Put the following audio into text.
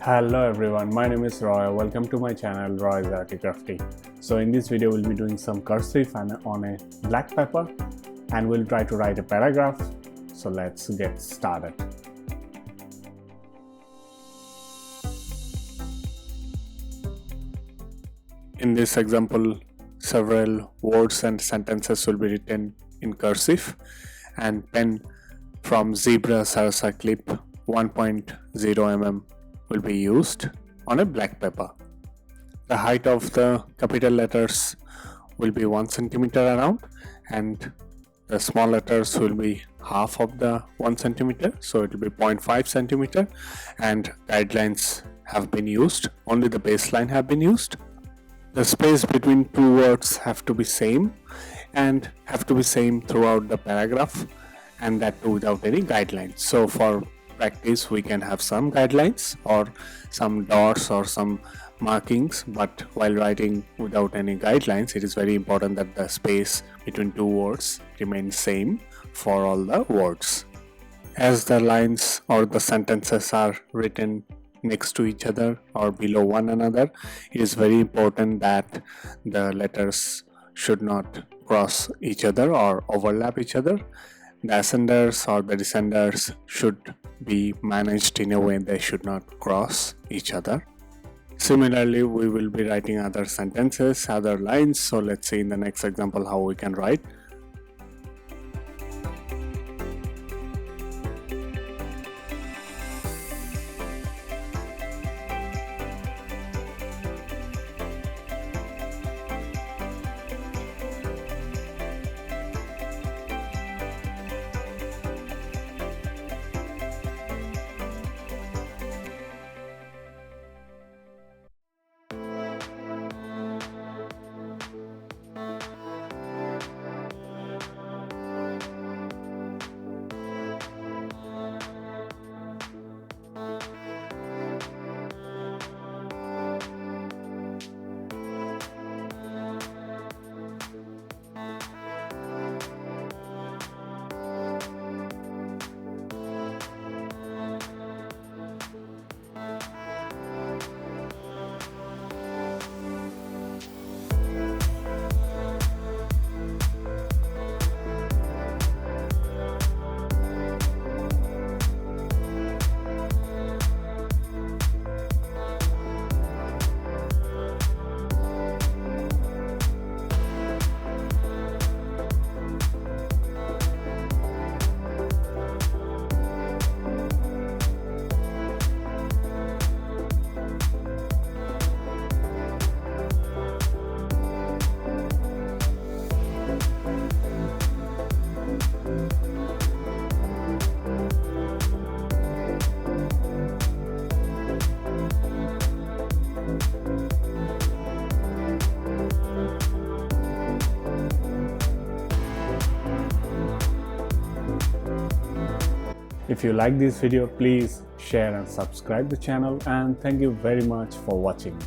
Hello everyone, my name is Roy. Welcome to my channel RoysArtyCrafty. So in this video we'll be doing some cursive on a black paper and we'll try to write a paragraph. So let's get started. In this example, several words and sentences will be written in cursive, and pen from Zebra Sarasa clip 1.0 mm will be used on a black paper. The height of the capital letters will be 1 cm around, and the small letters will be half of the 1 cm, so it will be 0.5 cm, and guidelines have been used, only the baseline have been used. The space between two words have to be same and have to be same throughout the paragraph, and that too without any guidelines. So for practice we can have some guidelines or some dots or some markings, but while writing without any guidelines, it is very important that the space between two words remains same for all the words. As the lines or the sentences are written next to each other or below one another, it is very important that the letters should not cross each other or overlap each other. The ascenders or the descenders should be managed in a way they should not cross each other. Similarly, we will be writing other sentences, other lines. So let's see in the next example how we can write. If you like this video, please share and subscribe the channel, and thank you very much for watching.